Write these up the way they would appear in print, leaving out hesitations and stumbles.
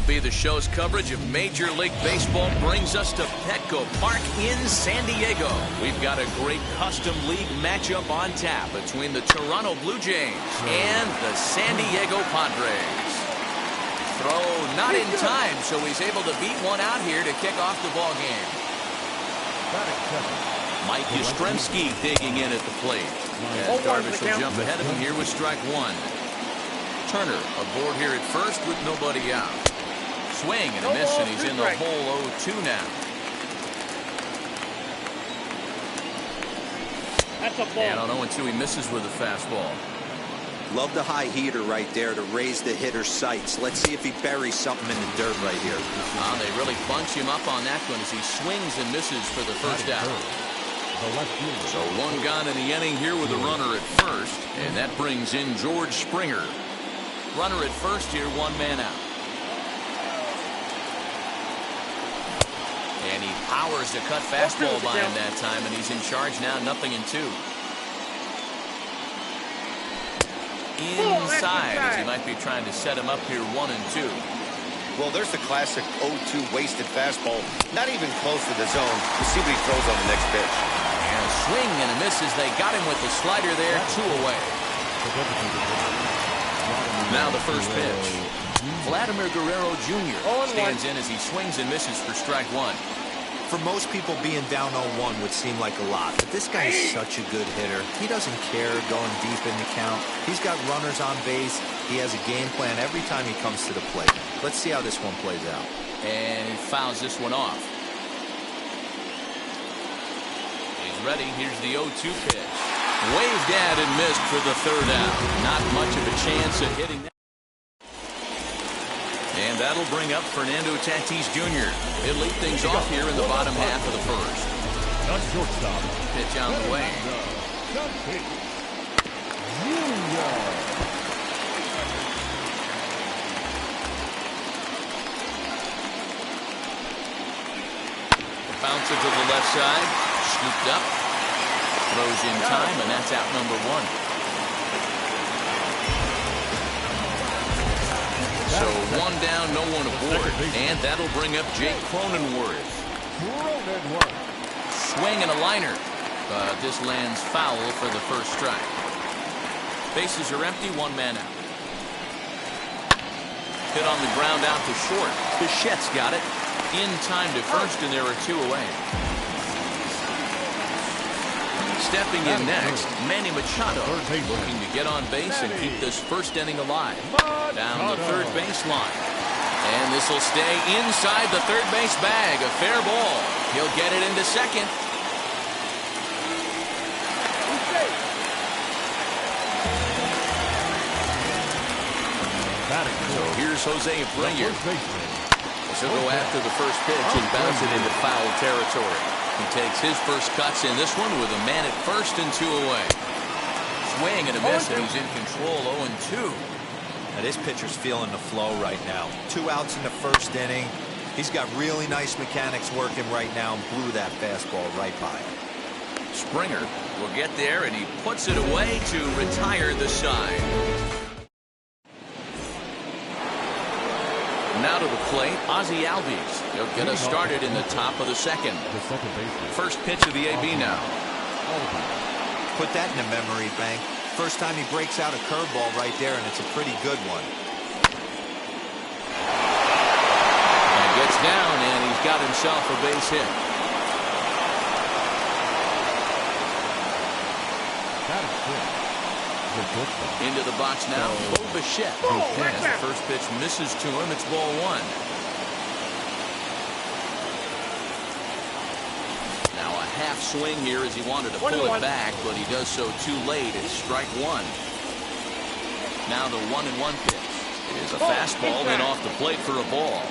MLB The Show's coverage of Major League Baseball brings us to Petco Park in San Diego. We've got a great custom league matchup on tap between the Toronto Blue Jays and the San Diego Padres. Throw not in time, so he's able to beat one out here to kick off the ball game. Mike Yastrzemski digging in at the plate. And Darvish will jump ahead of him here with strike one. Turner aboard here at first with nobody out. Swing and a miss, and he's in the hole 0-2 now. That's a ball. And on 0-2, he misses with a fastball. Love the high heater right there to raise the hitter's sights. Let's see if he buries something in the dirt right here. They really bunch him up on that one as he swings and misses for the first out. So one gone in the inning here with a runner at first, and that brings in George Springer. Runner at first here, one man out. And he powers the cut fastball by him that time, and he's in charge now, 0-2. Inside, as he might be trying to set him up here, 1-2. Well, there's the classic 0-2 wasted fastball. Not even close to the zone. We'll see what he throws on the next pitch. And a swing and a miss as they got him with the slider there, 2 away. Now the first pitch. Vladimir Guerrero Jr. stands in as he swings and misses for strike one. For most people, being down 0-1 would seem like a lot, but this guy is such a good hitter. He doesn't care going deep in the count. He's got runners on base. He has a game plan every time he comes to the plate. Let's see how this one plays out. And he fouls this one off. He's ready. Here's the 0-2 pitch. Waved at and missed for the third out. Not much of a chance at hitting that. And that'll bring up Fernando Tatis Jr. He'll lead things off here in the bottom half of the first. Pitch on the way. Bouncer to the left side. Scooped up. Throws in time, and that's out number one. So one down, no one aboard. And that'll bring up Jake Cronenworth. Swing and a liner. But this lands foul for the first strike. Bases are empty, one man out. Hit on the ground out to short. Bichette's got it. In time to first, and there are 2 away. Stepping in next, Manny Machado, looking to get on base and keep this first inning alive. Down the third baseline. And this will stay inside the third base bag. A fair ball. He'll get it into second. So here's Jose Abreu. He'll go after the first pitch and bounce it into foul territory. He takes his first cuts in this one with a man at first and 2 away. Swing and a miss, and he's in control, 0-2. Now this pitcher's feeling the flow right now. 2 outs in the first inning. He's got really nice mechanics working right now and blew that fastball right by him. Springer will get there, and he puts it away to retire the side. Now to the plate, Ozzie Albies. He'll get us started in the top of the second. First pitch of the AB now. Put that in the memory bank. First time he breaks out a curveball right there, and it's a pretty good one. And gets down, and he's got himself a base hit. Into the box now, Bo Bichette. As the first pitch misses to him, it's ball 1. Now a half swing here as he wanted to pull it back, but he does so too late. It's strike 1. Now the 1-1 pitch. It is a fastball and off the plate for a ball.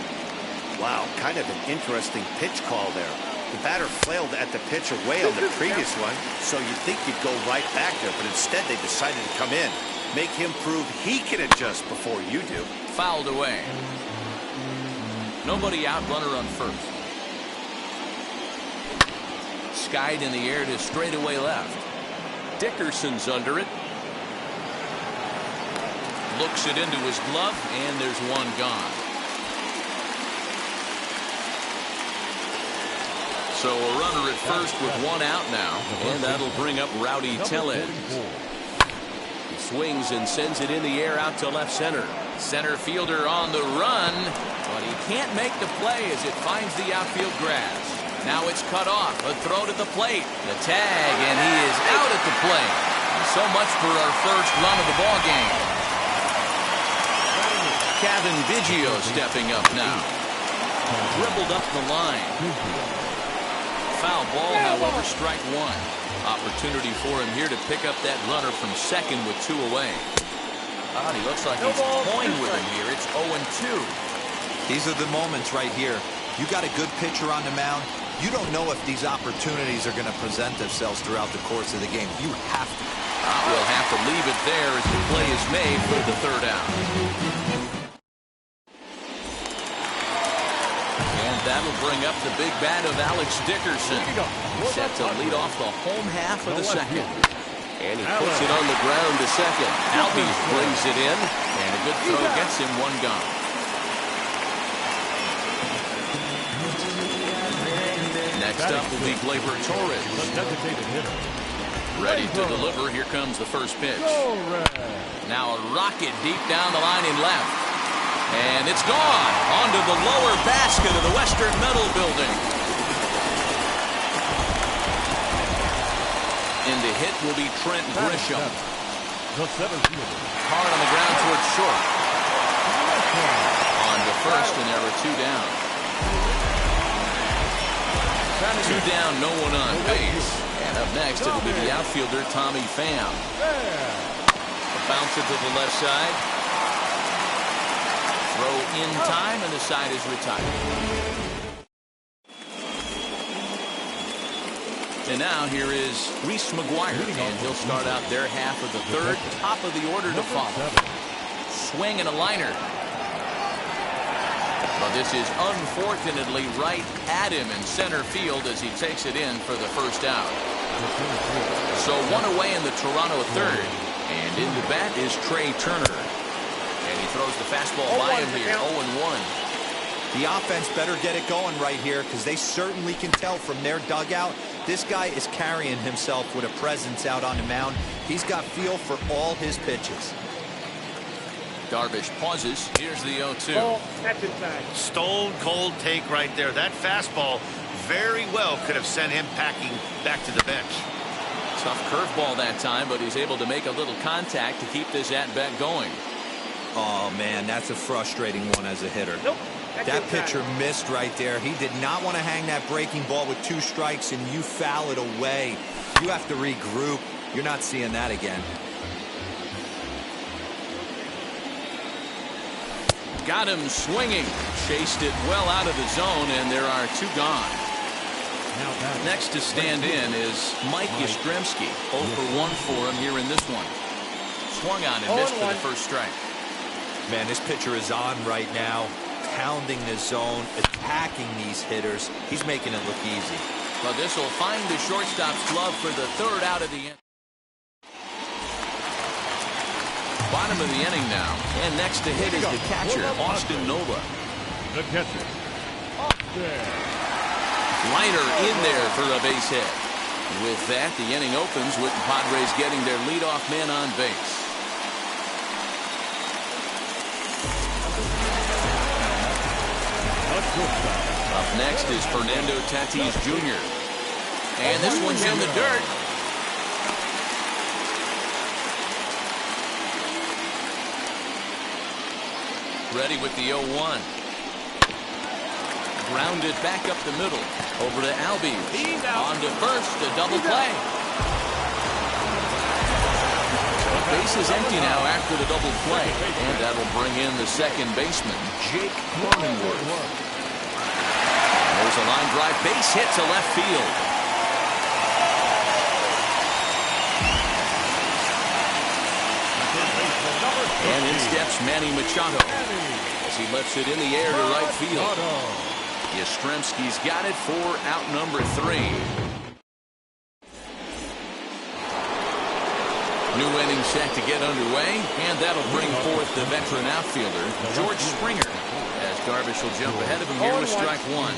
Wow, kind of an interesting pitch call there. The batter flailed at the pitch away on the previous one, so you'd think he'd go right back there, but instead they decided to come in. Make him prove he can adjust before you do. Fouled away. Nobody out, runner on first. Skied in the air to straightaway left. Dickerson's under it. Looks it into his glove, and there's one gone. So a runner at first with one out now, and that'll bring up Rowdy Tellez. He swings and sends it in the air out to left center. Center fielder on the run, but he can't make the play as it finds the outfield grass. Now it's cut off. A throw to the plate. The tag, and he is out at the plate. So much for our first run of the ball game. Kevin Biggio stepping up now. Dribbled up the line. Foul ball, however, strike one. Opportunity for him here to pick up that runner from second with two away. He looks like he's toying with him here. It's 0-2. These are the moments right here. You got a good pitcher on the mound. You don't know if these opportunities are going to present themselves throughout the course of the game. You have to. We'll have to leave it there as the play is made for the third out. And that'll bring up the big bat of Alex Dickerson. Set to lead off the home half of the second. And he puts it on the ground to second. Albies brings it in, and a good throw gets him one gone. Next up will be Gleyber Torres. Ready to deliver. Here comes the first pitch. Now a rocket deep down the line in left. And it's gone onto the lower basket of the Western Metal Building. And the hit will be Trent Grisham. Hard on the ground towards short. On to first, and there are two down. Two down, no one on base. And up next, it'll be the outfielder, Tommy Pham. A bouncer to the left side. Throw in time, and the side is retired. And now here is Reese McGuire, and he'll start out their half of the third. Top of the order to follow. Swing and a liner. Well, this is unfortunately right at him in center field as he takes it in for the first out. So one away in the Toronto third. And in the bat is Trey Turner. And he throws the fastball by him here, 0-1. The offense better get it going right here because they certainly can tell from their dugout. This guy is carrying himself with a presence out on the mound. He's got feel for all his pitches. Darvish pauses. Here's the 0-2. Oh, that's inside. Stone cold take right there. That fastball very well could have sent him packing back to the bench. Tough curveball that time, but he's able to make a little contact to keep this at-bat going. Oh, man, that's a frustrating one as a hitter. Nope. That pitcher missed right there. He did not want to hang that breaking ball with two strikes, and you foul it away. You have to regroup. You're not seeing that again. Got him swinging. Chased it well out of the zone, and there are two gone. Next to stand in is Mike Yastrzemski. 0 for 1 for him here in this one. Swung on and missed for the first strike. Man, this pitcher is on right now, pounding the zone, attacking these hitters. He's making it look easy. But this will find the shortstop's glove for the third out of the inning. Bottom of the inning now. And next to hit is the catcher, Austin Nova. The catcher, Austin. Liner in there for a base hit. With that, the inning opens with the Padres getting their leadoff man on base. Up next is Fernando Tatis Jr. And this one's in the dirt. Ready with the 0-1. Grounded back up the middle. Over to Albies. On to first, a double play. The base is empty now after the double play. And that'll bring in the second baseman, Jake Cronenworth. There's a line drive base hit to left field. And in steps Manny Machado as he lifts it in the air to right field. Yastrzemski's got it for out number 3. New inning set to get underway, and that'll bring forth the veteran outfielder, George Springer, as Darvish will jump ahead of him here with strike 1.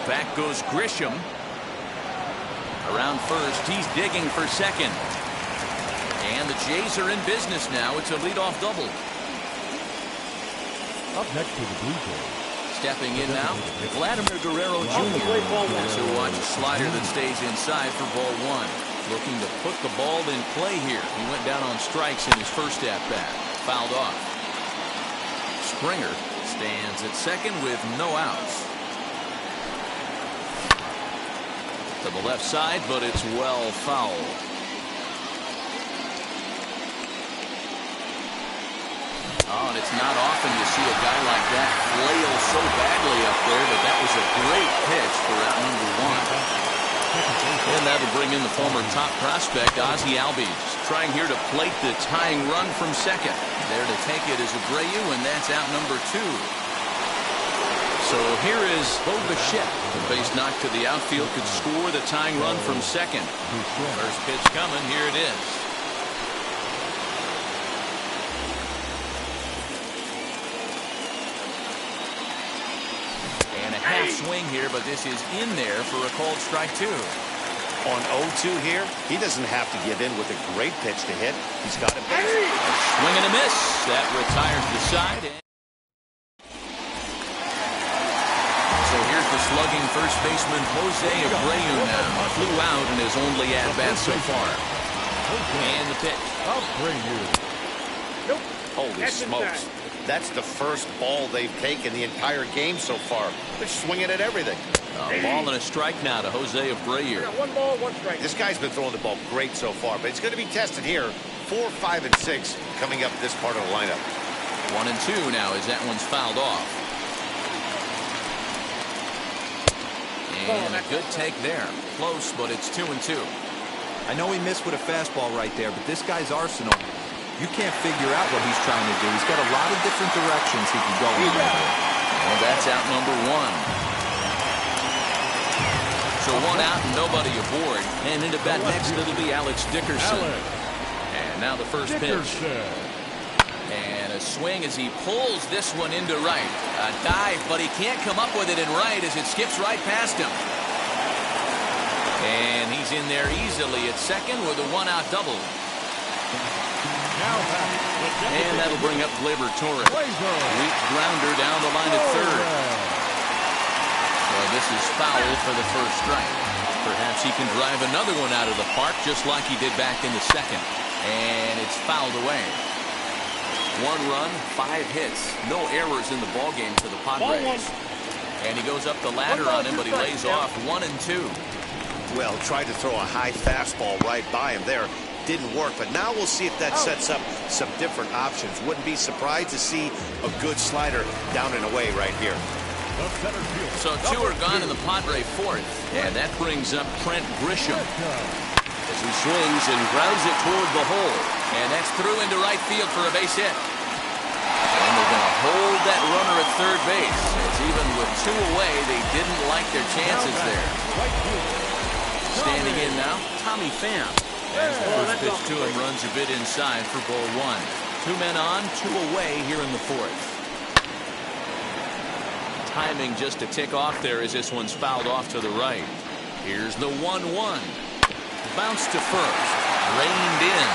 Back goes Grisham. Around first, he's digging for second. And the Jays are in business now. It's a leadoff double. Up next to the Blue Jays. Stepping in now, Vladimir Guerrero Jr. As he'll watch a slider that stays inside for ball one. Looking to put the ball in play here. He went down on strikes in his first at-bat. Fouled off. Springer stands at second with no outs. To the left side, but it's well fouled. Oh, and it's not often you see a guy like that flail so badly up there, but that was a great pitch for out number one. And that'll bring in the former top prospect, Ozzie Albies, trying here to plate the tying run from second. There to take it is Abreu, and that's out number two. So here is Bo Bichette. The base knock to the outfield could score the tying run from second. First pitch coming. Here it is. Half swing here, but this is in there for a called strike two. On 0-2 here, he doesn't have to give in with a great pitch to hit. He's got a base. Swing and a miss. That retires the side. So here's the slugging first baseman Jose Abreu now. Flew out in his only at-bat so far. And the pitch. Nope. Holy smokes. That's the first ball they've taken the entire game so far. They're swinging at everything. A ball and a strike now to Jose Abreu. One ball, one strike. This guy's been throwing the ball great so far, but it's going to be tested here. 4, 5, and 6 coming up this part of the lineup. 1 and 2 now as that one's fouled off. And a good take there. Close, but it's 2 and 2. I know he missed with a fastball right there, but this guy's arsenal, you can't figure out what he's trying to do. He's got a lot of different directions he can go in. Well, that's out number one. So one out and nobody aboard. And into bat next, it'll be Alex Dickerson. And now the first pitch. And a swing as he pulls this one into right. A dive, but he can't come up with it in right as it skips right past him. And he's in there easily at second with a one-out double. And that'll bring up Gleyber Torres. Weak grounder down the line at third. Well, this is foul for the first strike. Perhaps he can drive another one out of the park just like he did back in the second. And it's fouled away. 1 run, 5 hits. No errors in the ballgame for the Padres. And he goes up the ladder on him, but he lays off 1 and 2. Well, tried to throw a high fastball right by him there. Didn't work, but now we'll see if that sets up some different options. Wouldn't be surprised to see a good slider down and away right here. So 2 are gone in the Padre fourth, and that brings up Trent Grisham as he swings and grounds it toward the hole, and that's through into right field for a base hit. And they're going to hold that runner at third base, as even with 2 away, they didn't like their chances there. Standing in now, Tommy Pham. As the first pitch to him runs a bit inside for ball 1. 2 men on, 2 away here in the fourth. Timing just to tick off there as this one's fouled off to the right. Here's the 1-1. Bounce to first. Reined in.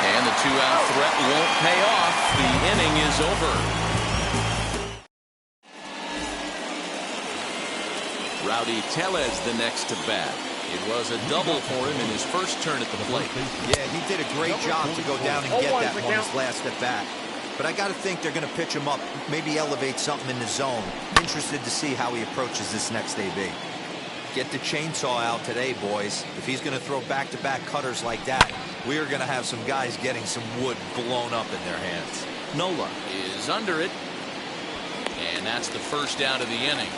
And the 2-out threat won't pay off. The inning is over. Rowdy Tellez the next to bat. It was a double for him in his first turn at the plate. Yeah, he did a great job to go down and get that one his last at bat. But I got to think they're going to pitch him up, maybe elevate something in the zone. Interested to see how he approaches this next AB. Get the chainsaw out today, boys. If he's going to throw back-to-back cutters like that, we are going to have some guys getting some wood blown up in their hands. Nola is under it. And that's the first out of the inning.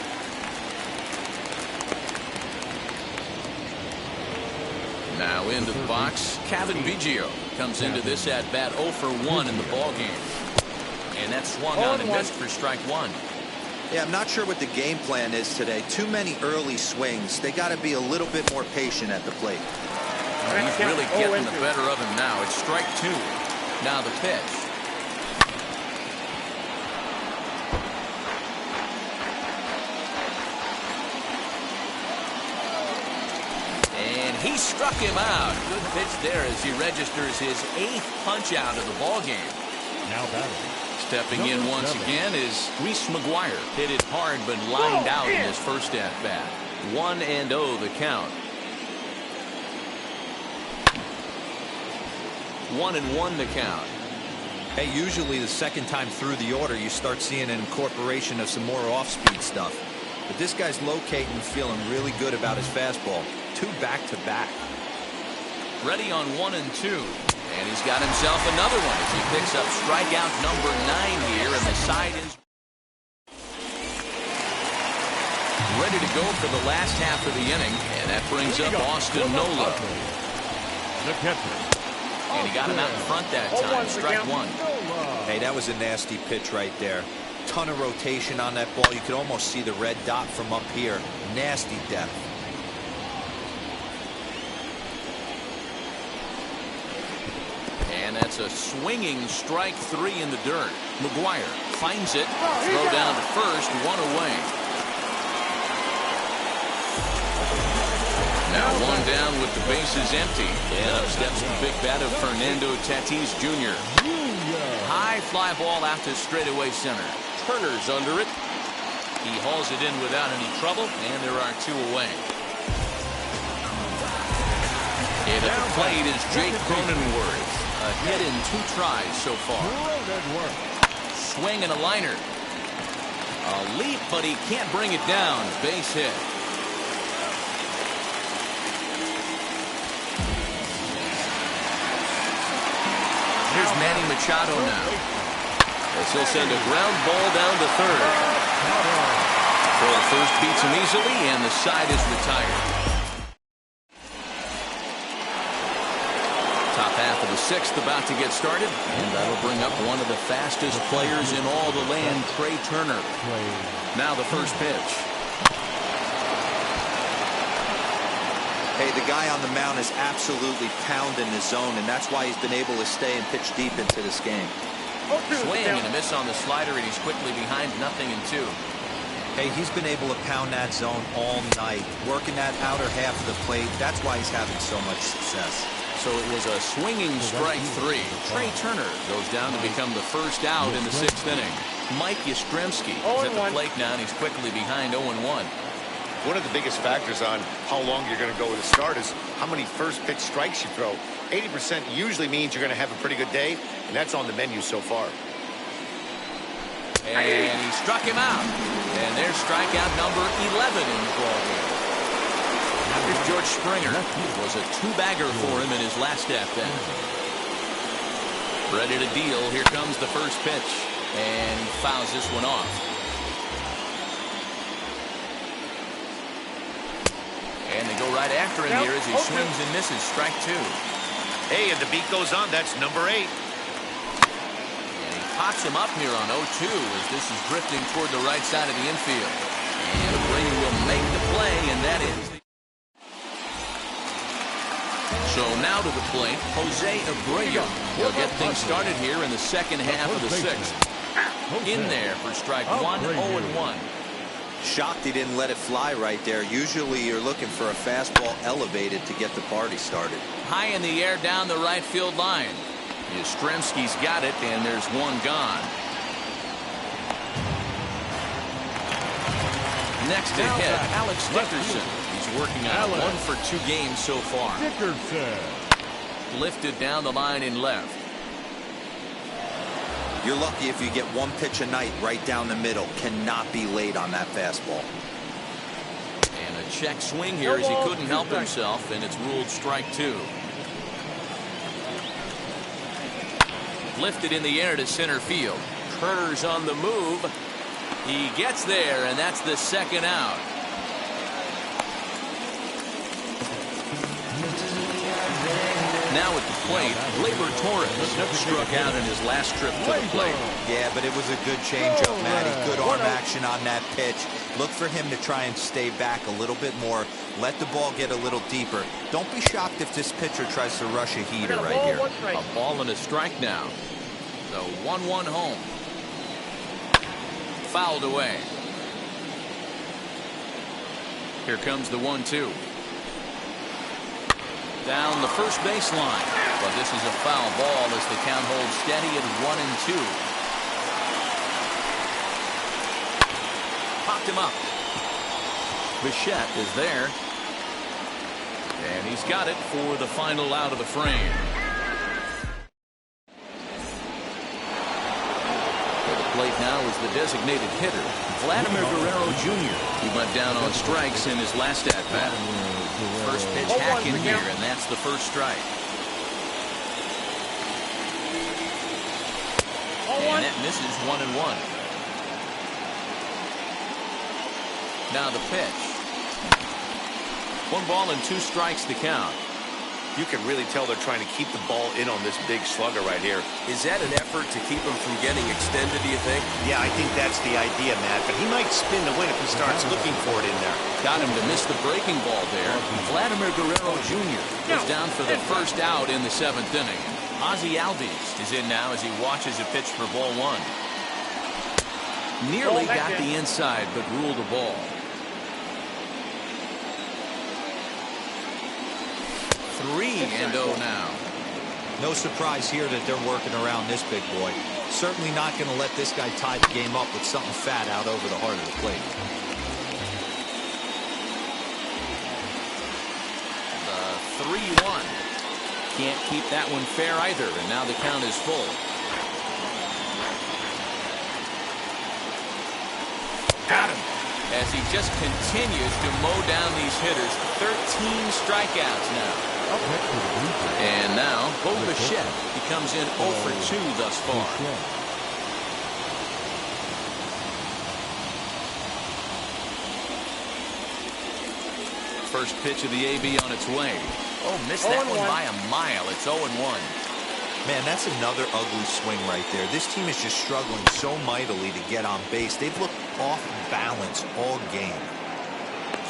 Now into the box, Kevin Biggio comes into this at bat 0 for 1 in the ballgame. And that's swung on and missed for strike 1. Yeah, I'm not sure what the game plan is today. Too many early swings. They got to be a little bit more patient at the plate. He's really getting the better of him now. It's strike 2. Now the pitch. He struck him out. Good pitch there as he registers his 8th punch out of the ball game. Now batting. Stepping in once again is Reese McGuire. Hit it hard but lined out in his first at-bat. 1-0 the count. 1-1 the count. Hey, usually the second time through the order, you start seeing an incorporation of some more off-speed stuff. But this guy's locating and feeling really good about his fastball. 2 back-to-back. Ready on 1 and 2. And he's got himself another one as he picks up strikeout number 9 here, and the side is ready to go for the last half of the inning, and that brings up Austin Nola. The catcher. And he got him out in front that time. Strike 1. Hey, that was a nasty pitch right there. Ton of rotation on that ball. You could almost see the red dot from up here. Nasty depth. And that's a swinging strike 3 in the dirt. McGuire finds it. Throw down to first. 1 away. Now 1 down with the bases empty. And up steps the big bat of Fernando Tatis Jr. High fly ball out to straightaway center. Turner's under it. He hauls it in without any trouble, and there are 2 away. And at the plate is Jake Cronenworth. A hit in 2 tries so far. Swing and a liner. A leap, but he can't bring it down. Base hit. Here's Manny Machado now. As he'll send a ground ball down to third. Throw to first beats him easily, and the side is retired. Top half of the 6th about to get started, and that'll bring up one of the fastest players in all the land, Trey Turner. Now the first pitch. Hey, the guy on the mound is absolutely pounding the zone, and that's why he's been able to stay and pitch deep into this game. Swing and a miss on the slider, and he's quickly behind 0-2. Hey, he's been able to pound that zone all night, working that outer half of the plate. That's why he's having so much success. So it was a swinging strike 3. Trey Turner goes down to become the first out in the 6th inning. Mike Yastrzemski is at the plate now, and he's quickly behind 0-1. One of the biggest factors on how long you're going to go with a start is how many first pitch strikes you throw. 80% usually means you're going to have a pretty good day, and that's on the menu so far. And he struck him out. And there's strikeout number 11 in the ballgame. Here's George Springer. It was a 2-bagger for him in his last at-bat. Ready to deal. Here comes the first pitch. And he fouls this one off. And they go right after him here as he swings and misses. Strike 2. Hey, and the beat goes on. That's number 8. And he pops him up here on 0-2 as this is drifting toward the right side of the infield. And Abreu will make the play, and that is the... So now to the plate, Jose Abreu. He'll get things started here in the second half of the 6th. In there for strike 1, 0-1. Shocked he didn't let it fly right there. Usually you're looking for a fastball elevated to get the party started. High in the air down the right field line. Yastrzemski's got it, and there's one gone. Next to hit, Alex Dickerson. He's working on a 1-for-2 game so far. Dickerson. Lifted down the line in left. You're lucky if you get 1 pitch a night right down the middle. Cannot be late on that fastball. And a check swing here as he couldn't help himself, and it's ruled strike 2. Lifted in the air to center field. Turner's on the move. He gets there, and that's the second out. Now at the plate, Gleyber Torres struck out in his last trip to the plate. Yeah, but it was a good changeup, Matty. Good arm action on that pitch. Look for him to try and stay back a little bit more. Let the ball get a little deeper. Don't be shocked if this pitcher tries to rush a heater right here. A ball and a strike now. So 1-1 home. Fouled away. Here comes the 1-2. Down the first baseline. But this is a foul ball as the count holds steady at 1-2. Popped him up. Bichette is there. And he's got it for the final out of the frame. For the plate now is the designated hitter, Vladimir Guerrero Jr. He went down on strikes in his last at-bat. First pitch hack in here, and that's the first strike. And that misses 1-1. Now the pitch. 1 ball and 2 strikes the count. You can really tell they're trying to keep the ball in on this big slugger right here. Is that an effort to keep him from getting extended, do you think? Yeah, I think that's the idea, Matt. But he might spin to win if he starts looking for it in there. Got him to miss the breaking ball there. Vladimir Guerrero Jr. is down for the first out in the 7th inning. Ozzie Albies is in now as he watches a pitch for ball 1. Nearly got the inside, but ruled a ball. 3-0 now. No surprise here that they're working around this big boy. Certainly not going to let this guy tie the game up with something fat out over the heart of the plate. The 3-1. Can't keep that one fair either, and now the count is full. Got him. As he just continues to mow down these hitters. 13 strikeouts now. And now, Bo Bichette. He comes in 0 for 2 thus far. First pitch of the AB on its way. Oh, missed that one by a mile. It's 0-1. Man, that's another ugly swing right there. This team is just struggling so mightily to get on base. They've looked off balance all game.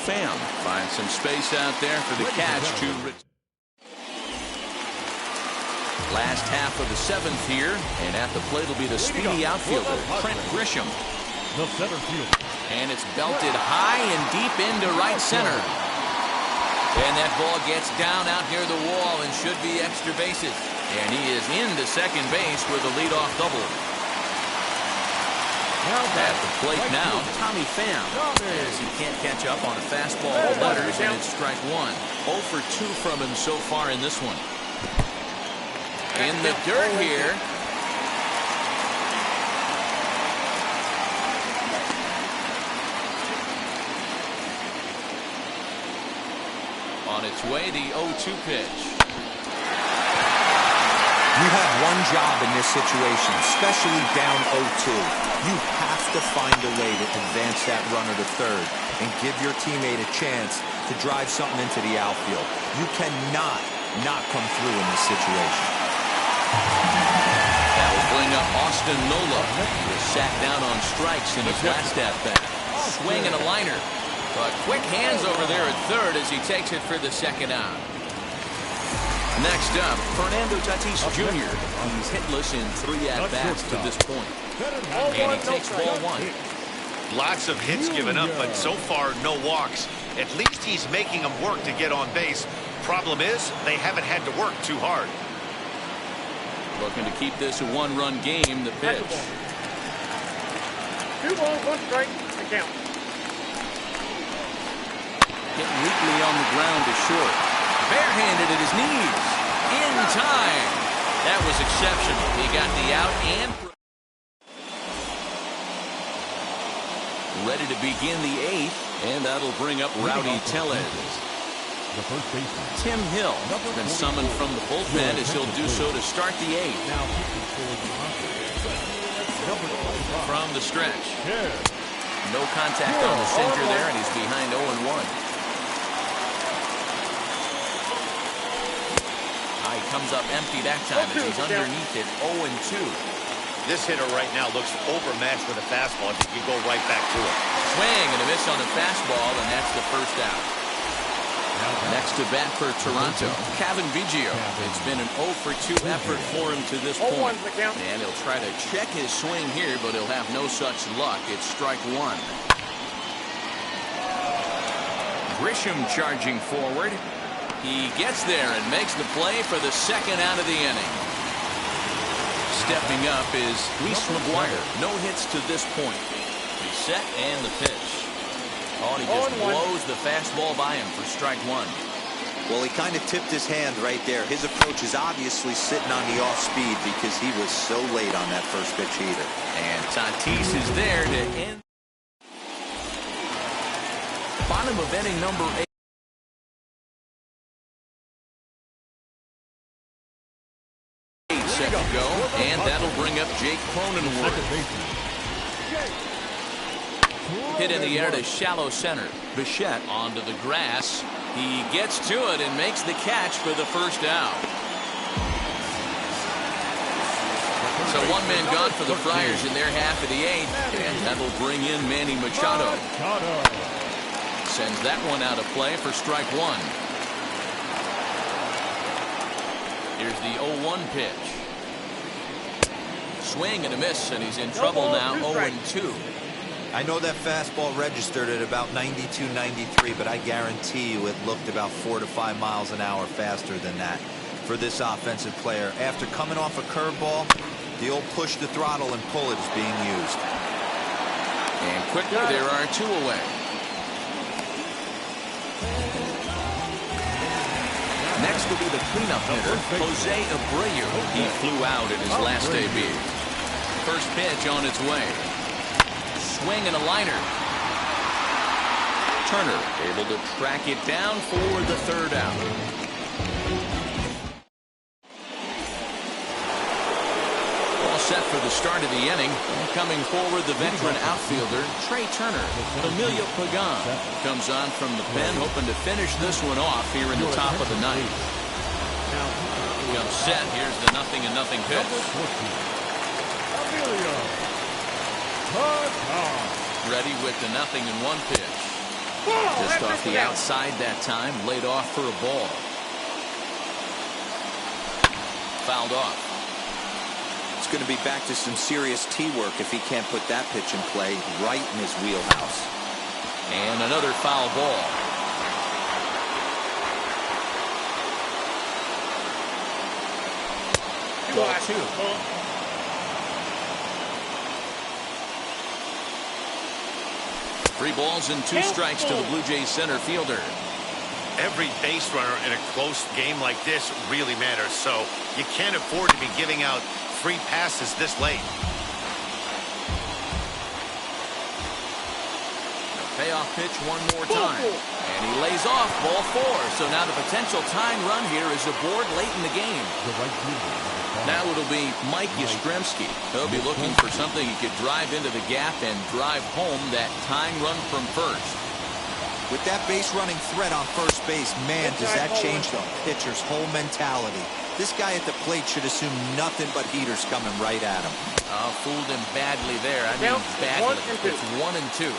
Pham finds some space out there for the catch to... Last half of the 7th here, and at the plate will be the speedy outfielder, Trent Grisham. The center field. And it's belted high and deep into right center. And that ball gets down out near the wall and should be extra bases. And he is into second base with a leadoff double. At the plate now, Tommy Pham, as he can't catch up on a fastball with letters, and it's strike 1. 0 for 2 from him so far in this one. In the dirt here. On its way, the 0-2 pitch. You have one job in this situation, especially down 0-2. You have to find a way to advance that runner to third and give your teammate a chance to drive something into the outfield. You cannot not come through in this situation. That will bring up Austin Nola, who was sat down on strikes in his last at-bat. Swing and a liner. But quick hands over there at third as he takes it for the second out. Next up, Fernando Tatis Jr. He's hitless in 3 at-bats to this point. And he takes ball 1. Lots of hits given up, but so far no walks. At least he's making them work to get on base. Problem is, they haven't had to work too hard. Looking to keep this a 1-run game, the pitch. 2 balls, 1 strike, the count. Hit weakly on the ground to short. Barehanded at his knees. In time. That was exceptional. He got the out and... Ready to begin the 8th, and that'll bring up Rowdy Tellez. The first baseman. Tim Hill has been summoned from the bullpen as he'll do so to start the 8th. Now pitching for Toronto. From the stretch. Yeah. No contact on the sinker there, and he's behind 0-1. He comes up empty that time as he's underneath it 0-2. This hitter right now looks overmatched with a fastball. He can go right back to it. Swing and a miss on the fastball, and that's the first out. Next to bat for Toronto, Kevin Biggio. It's been an 0 for 2 effort for him to this point. And he'll try to check his swing here, but he'll have no such luck. It's strike 1. Grisham charging forward. He gets there and makes the play for the second out of the inning. Stepping up is Reese McGuire. No hits to this point. He's set and the pitch. Oh, and he just blows the fastball by him for strike one. Well, he kind of tipped his hand right there. His approach is obviously sitting on the off speed because he was so late on that first pitch heater. And Tatis is there to end. Bottom of inning number 8. Set to go, and that'll bring up Jake Cronenworth. Hit in the air to shallow center. Bichette onto the grass. He gets to it and makes the catch for the first out. So one man gone for the Friars in their half of the 8th, and that'll bring in Manny Machado. Sends that one out of play for strike one. Here's the 0-1 pitch. Swing and a miss, and he's in trouble now. 0-2. I know that fastball registered at about 92, 93, but I guarantee you it looked about 4 to 5 miles an hour faster than that for this offensive player. After coming off a curveball, the old push the throttle and pull it is being used. And quickly, there are 2 away. Next will be the cleanup hitter, Jose Abreu. He flew out in his last debut. First pitch on its way. Swing and a liner. Turner able to track it down for the third out. All set for the start of the inning. Coming forward, the veteran outfielder, Trey Turner. Emilio Pagan comes on from the pen, hoping to finish this one off here in the top of the 9th. Comes set. Here's the 0-0 pitch. Ready with the 0-1 pitch. Just off the outside that time, laid off for a ball. Fouled off. It's going to be back to some serious tee work if he can't put that pitch in play right in his wheelhouse. And another foul ball. Ball 2. 3 balls and 2 strikes to the Blue Jays center fielder. Every base runner in a close game like this really matters, so you can't afford to be giving out free passes this late. Payoff pitch one more time. And he lays off ball 4. So now the potential tying run here is aboard late in the game. Now it'll be Mike Yastrzemski. He'll be looking for something he could drive into the gap and drive home that tying run from first. With that base running threat on first base, man, does that change the pitcher's whole mentality. This guy at the plate should assume nothing but heaters coming right at him. Fooled him badly there. I mean, badly. It's 1-2.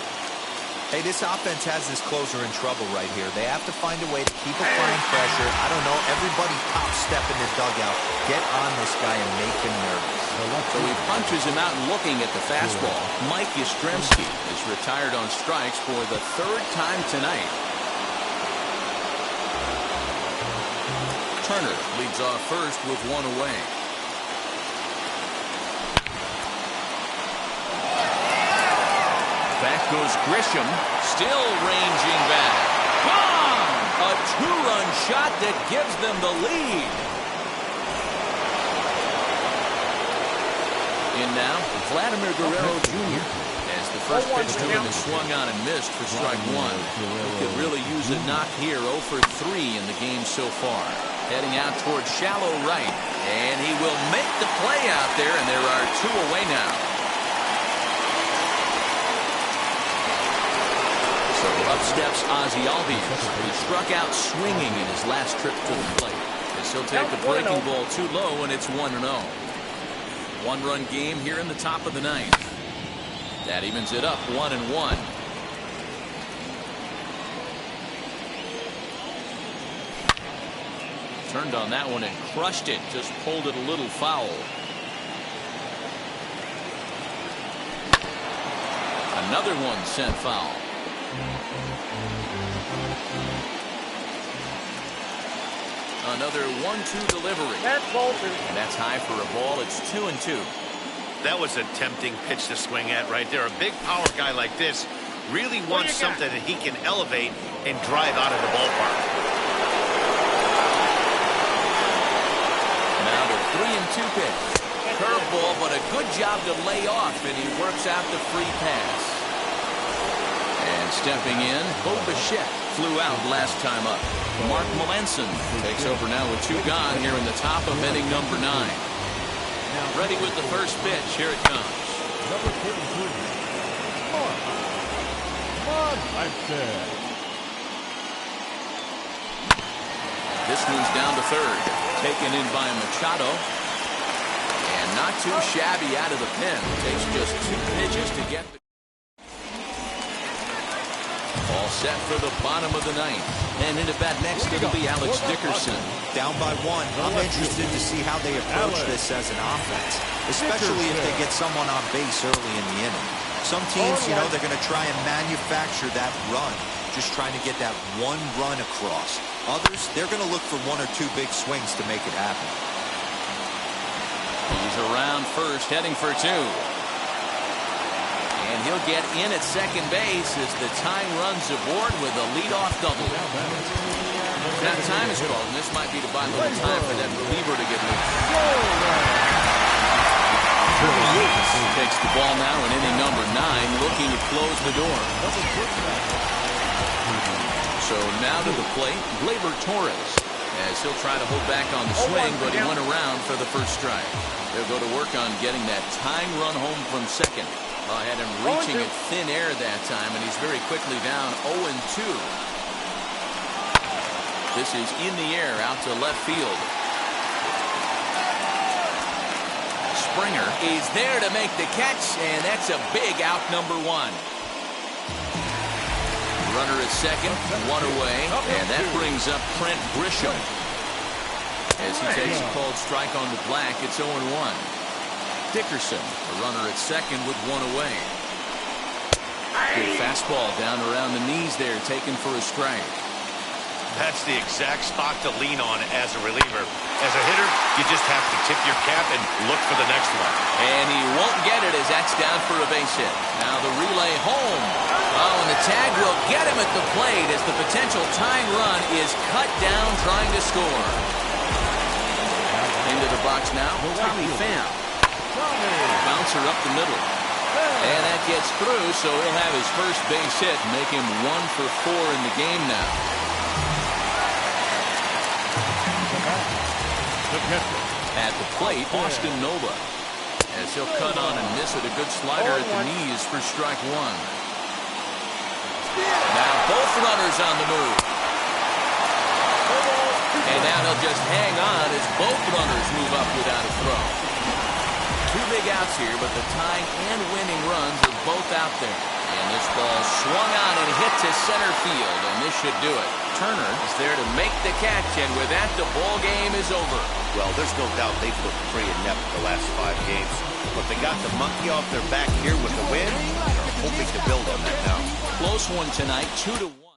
Hey, this offense has this closer in trouble right here. They have to find a way to keep applying pressure. I don't know, everybody pop step in the dugout. Get on this guy and make him nervous. So he punches him out and looking at the fastball. Mike Yastrzemski is retired on strikes for the 3rd time tonight. Turner leads off first with 1 away. Back goes Grisham, still ranging back. Gone! A 2-run shot that gives them the lead. In now, Vladimir Guerrero Jr. as the first pitch to him is swung on and missed for strike 1. He could really use a knock here. 0 for 3 in the game so far. Heading out towards shallow right. And he will make the play out there, and there are 2 away now. So up steps Ozzie Albies. He struck out swinging in his last trip to the plate. As he'll take the breaking ball too low, and it's 1-0. 1-run game here in the top of the 9th. That evens it up 1-1. Turned on that one and crushed it. Just pulled it a little foul. Another one sent foul. Another 1-2 delivery. That's ball two. And that's high for a ball. It's 2-2. That was a tempting pitch to swing at right there. A big power guy like this really wants something that he can elevate and drive out of the ballpark. Now the 3-2 pitch. Curveball, but a good job to lay off, and he works out the free pass. And stepping in, Bo Bichette flew out last time up. Mark Melanson takes over now with 2 gone here in the top of inning number 9. Ready with the first pitch. Here it comes. Number 33. I said. This one's down to third. Taken in by Machado. And not too shabby out of the pen. Takes just 2 pitches to get the... All set for the bottom of the 9th. And into bat next, it'll be Alex Dickerson. Down by 1. I'm interested to see how they approach this as an offense, especially if they get someone on base early in the inning. Some teams, they're going to try and manufacture that run, just trying to get that 1 run across. Others, they're going to look for 1 or 2 big swings to make it happen. He's around first, heading for 2. And he'll get in at second base as the tying runs aboard with a leadoff double. Now time is called, and this might be to buy a little time for that reliever to get loose. Takes the ball now in inning number 9, looking to close the door. So now to the plate, Gleyber Torres, as he'll try to hold back on the swing, but he went around for the first strike. They'll go to work on getting that tying run home from second. I had him reaching at thin air that time, and he's very quickly down 0-2. This is in the air out to left field. Springer is there to make the catch, and that's a big out, number 1. Runner at second, 1 away, and that brings up Trent Grisham. As he takes a called strike on the black, it's 0-1. Dickerson, the runner at second with 1 away. Good fastball down around the knees there, taken for a strike. That's the exact spot to lean on as a reliever. As a hitter, you just have to tip your cap and look for the next one. And he won't get it as that's down for a base hit. Now the relay home. Oh, and the tag will get him at the plate as the potential tying run is cut down trying to score. Into the box now, Tommy Pham. Bouncer up the middle. And that gets through, so he'll have his first base hit, make him 1 for 4 in the game now. At the plate, Austin Nova, as he'll cut on and miss it, a good slider at the knees for strike 1. Now both runners on the move. And now he'll just hang on as both runners move up without a throw. 2 big outs here, but the tying and winning runs are both out there. And this ball swung on and hit to center field, and this should do it. Turner is there to make the catch, and with that, the ball game is over. Well, there's no doubt they've looked pretty inept the last 5 games. But they got the monkey off their back here with the win. They're hoping to build on that now. Close one tonight, 2-1.